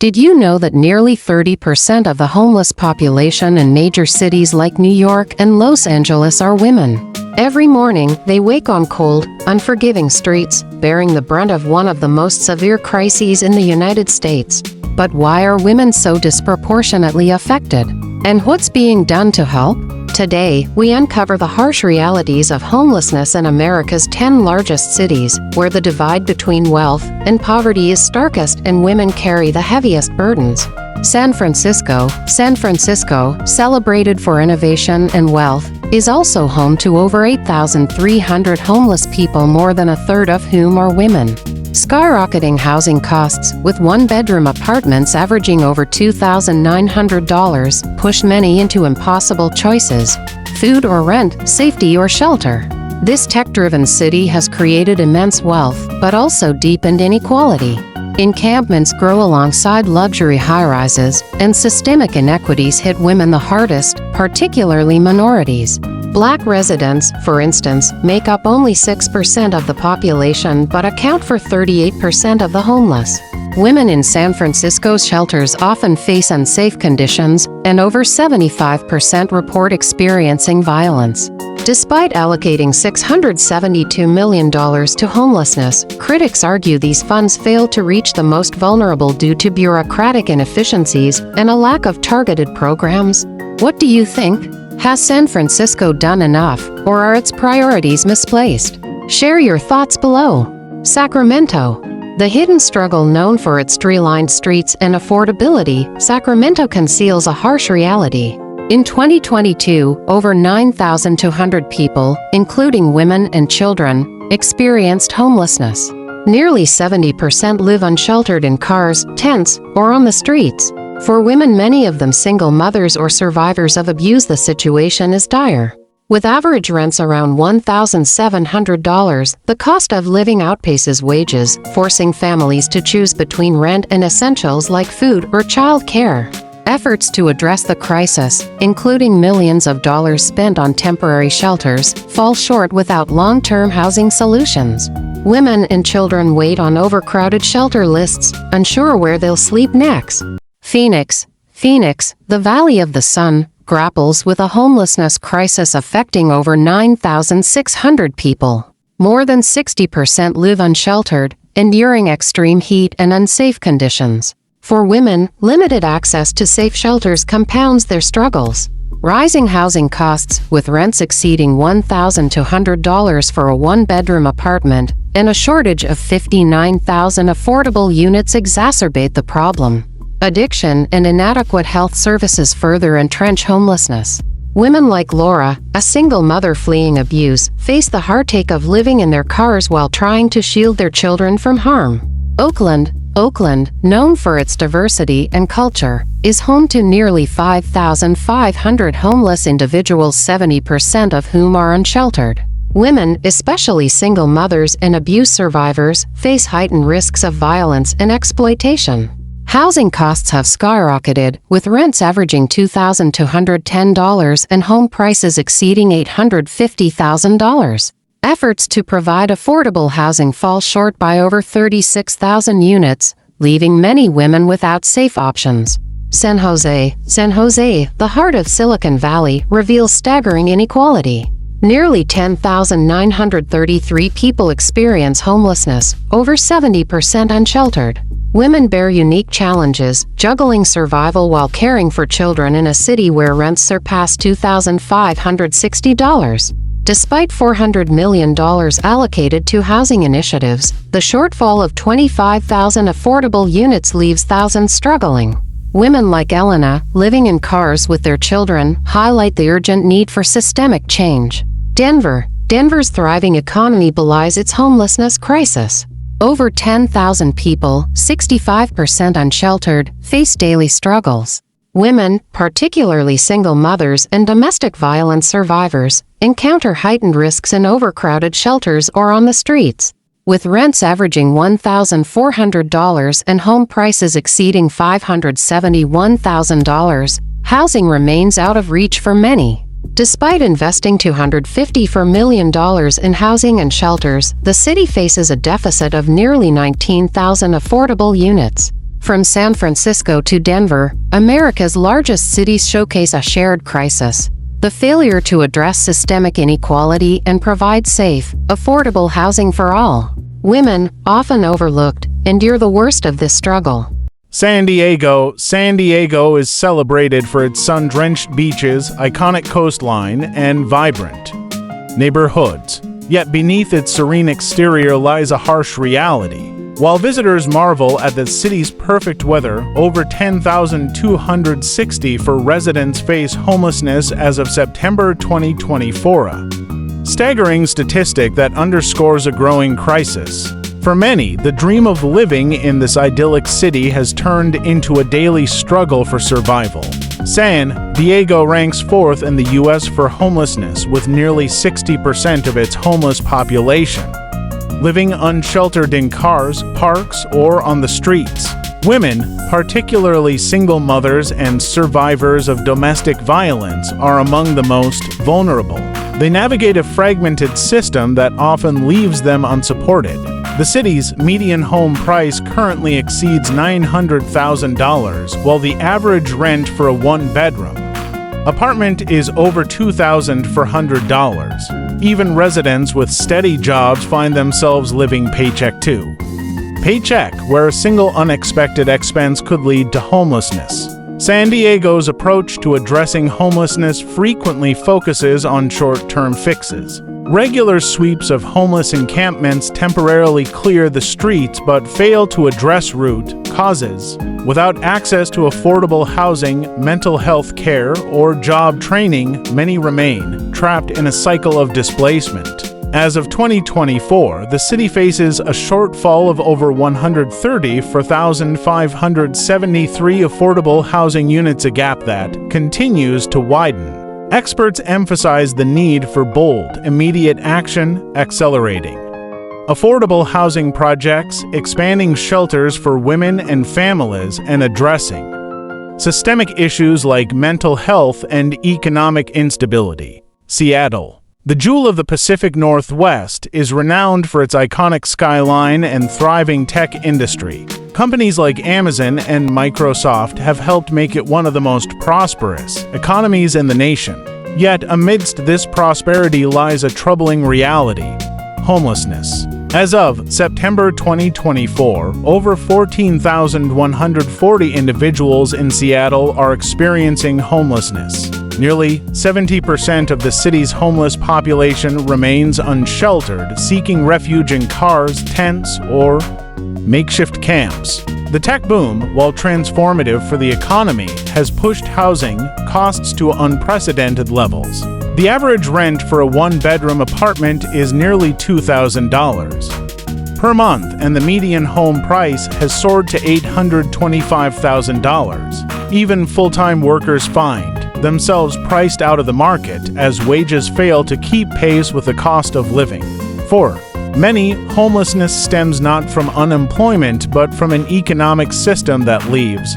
Did you know that nearly 30% of the homeless population in major cities like New York and Los Angeles are women? Every morning, they wake on cold, unforgiving streets, bearing the brunt of one of the most severe crises in the United States. But why are women so disproportionately affected? And what's being done to help? Today, we uncover the harsh realities of homelessness in America's 10 largest cities, where the divide between wealth and poverty is starkest and women carry the heaviest burdens. San Francisco, celebrated for innovation and wealth, is also home to over 8,300 homeless people, more than a third of whom are women. Skyrocketing housing costs, with one-bedroom apartments averaging over $2,900, push many into impossible choices: food or rent, safety or shelter. This tech-driven city has created immense wealth, but also deepened inequality. Encampments grow alongside luxury high-rises, and systemic inequities hit women the hardest, particularly minorities. Black residents, for instance, make up only 6% of the population but account for 38% of the homeless. Women in San Francisco's shelters often face unsafe conditions, and over 75% report experiencing violence. Despite allocating $672 million to homelessness, critics argue these funds fail to reach the most vulnerable due to bureaucratic inefficiencies and a lack of targeted programs. What do you think? Has San Francisco done enough, or are its priorities misplaced? Share your thoughts below. Sacramento. The hidden struggle known for its tree-lined streets and affordability, Sacramento conceals a harsh reality. In 2022, over 9,200 people, including women and children, experienced homelessness. Nearly 70% live unsheltered in cars, tents, or on the streets. For women, many of them single mothers or survivors of abuse, the situation is dire. With average rents around $1,700, the cost of living outpaces wages, forcing families to choose between rent and essentials like food or child care. Efforts to address the crisis, including millions of dollars spent on temporary shelters, fall short without long-term housing solutions. Women and children wait on overcrowded shelter lists, unsure where they'll sleep next. Phoenix, the Valley of the Sun, grapples with a homelessness crisis affecting over 9,600 people. More than 60% live unsheltered, enduring extreme heat and unsafe conditions. For women, limited access to safe shelters compounds their struggles. Rising housing costs, with rents exceeding $1,200 for a one-bedroom apartment, and a shortage of 59,000 affordable units exacerbate the problem. Addiction and inadequate health services further entrench homelessness. Women like Laura, a single mother fleeing abuse, face the heartache of living in their cars while trying to shield their children from harm. Oakland, known for its diversity and culture, is home to nearly 5,500 homeless individuals, 70% of whom are unsheltered. Women, especially single mothers and abuse survivors, face heightened risks of violence and exploitation. Housing costs have skyrocketed, with rents averaging $2,210 and home prices exceeding $850,000. Efforts to provide affordable housing fall short by over 36,000 units, leaving many women without safe options. San Jose, the heart of Silicon Valley, reveals staggering inequality. Nearly 10,933 people experience homelessness, over 70% unsheltered. Women bear unique challenges, juggling survival while caring for children in a city where rents surpass $2,560. Despite $400 million allocated to housing initiatives, the shortfall of 25,000 affordable units leaves thousands struggling. Women like Elena, living in cars with their children, highlight the urgent need for systemic change. Denver's thriving economy belies its homelessness crisis. Over 10,000 people, 65% unsheltered, face daily struggles. Women, particularly single mothers and domestic violence survivors, encounter heightened risks in overcrowded shelters or on the streets. With rents averaging $1,400 and home prices exceeding $571,000, housing remains out of reach for many. Despite investing $254 million in housing and shelters, the city faces a deficit of nearly 19,000 affordable units. From San Francisco to Denver, America's largest cities showcase a shared crisis: the failure to address systemic inequality and provide safe, affordable housing for all. Women, often overlooked, endure the worst of this struggle. San Diego is celebrated for its sun-drenched beaches, iconic coastline, and vibrant neighborhoods. Yet beneath its serene exterior lies a harsh reality. While visitors marvel at the city's perfect weather, over 10,260 residents face homelessness as of September 2024, a staggering statistic that underscores a growing crisis. For many, the dream of living in this idyllic city has turned into a daily struggle for survival. San Diego ranks 4th in the U.S. for homelessness, with nearly 60% of its homeless population living unsheltered in cars, parks, or on the streets. Women, particularly single mothers and survivors of domestic violence, are among the most vulnerable. They navigate a fragmented system that often leaves them unsupported. The city's median home price currently exceeds $900,000, while the average rent for a one-bedroom apartment is over $2,400. Even residents with steady jobs find themselves living paycheck to paycheck, where a single unexpected expense could lead to homelessness. San Diego's approach to addressing homelessness frequently focuses on short-term fixes. Regular sweeps of homeless encampments temporarily clear the streets but fail to address root causes. Without access to affordable housing, mental health care, or job training, many remain trapped in a cycle of displacement. As of 2024, the city faces a shortfall of over 134,573 affordable housing units, a gap that continues to widen. Experts emphasize the need for bold, immediate action, accelerating affordable housing projects, expanding shelters for women and families, and addressing systemic issues like mental health and economic instability. Seattle, the jewel of the Pacific Northwest, is renowned for its iconic skyline and thriving tech industry. Companies like Amazon and Microsoft have helped make it one of the most prosperous economies in the nation. Yet, amidst this prosperity lies a troubling reality: homelessness. As of September 2024, over 14,140 individuals in Seattle are experiencing homelessness. Nearly 70% of the city's homeless population remains unsheltered, seeking refuge in cars, tents, or makeshift camps. The tech boom, while transformative for the economy, has pushed housing costs to unprecedented levels. The average rent for a one-bedroom apartment is nearly $2,000 per month, and the median home price has soared to $825,000. Even full-time workers find themselves priced out of the market as wages fail to keep pace with the cost of living. For many, homelessness stems not from unemployment but from an economic system that leaves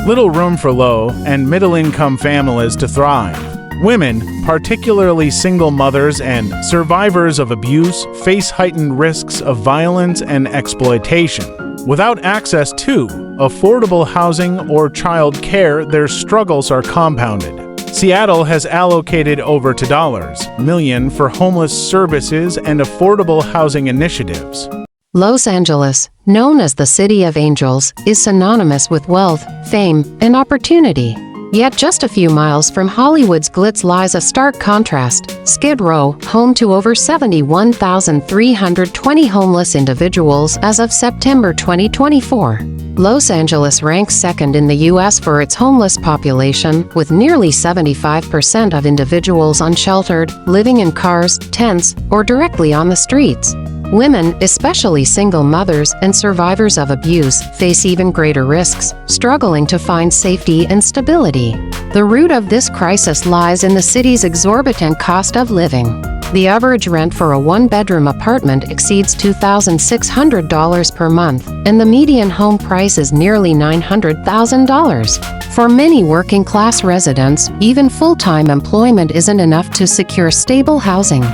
little room for low and middle-income families to thrive. Women, particularly single mothers and survivors of abuse, face heightened risks of violence and exploitation. Without access to affordable housing or child care, their struggles are compounded. Seattle has allocated over $2 million for homeless services and affordable housing initiatives. Los Angeles, known as the City of Angels, is synonymous with wealth, fame, and opportunity. Yet just a few miles from Hollywood's glitz lies a stark contrast: Skid Row, home to over 71,320 homeless individuals as of September 2024. Los Angeles ranks second in the U.S. for its homeless population, with nearly 75% of individuals unsheltered, living in cars, tents, or directly on the streets. Women, especially single mothers and survivors of abuse, face even greater risks, struggling to find safety and stability. The root of this crisis lies in the city's exorbitant cost of living. The average rent for a one-bedroom apartment exceeds $2,600 per month, and the median home price is nearly $900,000. For many working-class residents, even full-time employment isn't enough to secure stable housing.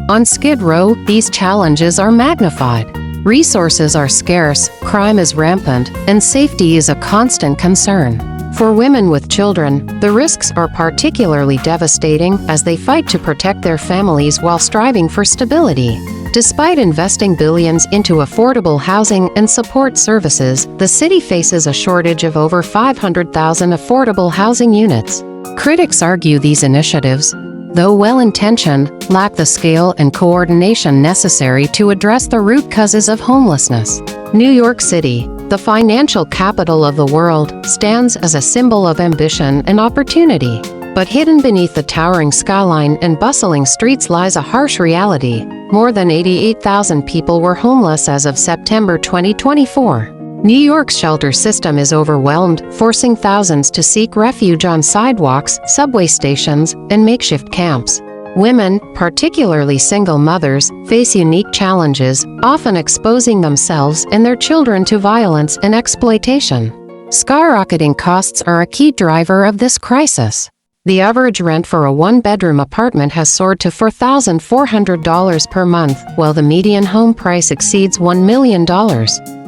On Skid Row, these challenges are magnified. Resources are scarce, crime is rampant, and safety is a constant concern. For women with children, the risks are particularly devastating as they fight to protect their families while striving for stability. Despite investing billions into affordable housing and support services, the city faces a shortage of over 500,000 affordable housing units. Critics argue these initiatives, though well-intentioned, lack the scale and coordination necessary to address the root causes of homelessness. New York City, the financial capital of the world, stands as a symbol of ambition and opportunity. But hidden beneath the towering skyline and bustling streets lies a harsh reality. More than 88,000 people were homeless as of September 2024. New York's shelter system is overwhelmed, forcing thousands to seek refuge on sidewalks, subway stations, and makeshift camps. Women, particularly single mothers, face unique challenges, often exposing themselves and their children to violence and exploitation. Skyrocketing costs are a key driver of this crisis. The average rent for a one-bedroom apartment has soared to $4,400 per month, while the median home price exceeds $1 million.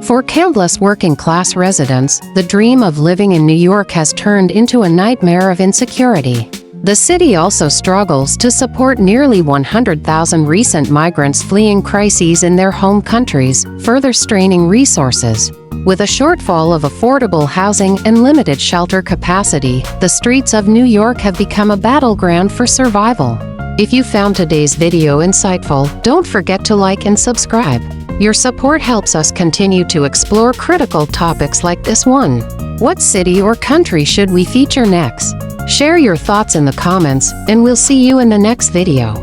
For countless working-class residents, the dream of living in New York has turned into a nightmare of insecurity. The city also struggles to support nearly 100,000 recent migrants fleeing crises in their home countries, further straining resources. With a shortfall of affordable housing and limited shelter capacity, the streets of New York have become a battleground for survival. If you found today's video insightful, don't forget to like and subscribe. Your support helps us continue to explore critical topics like this one. What city or country should we feature next? Share your thoughts in the comments, and we'll see you in the next video.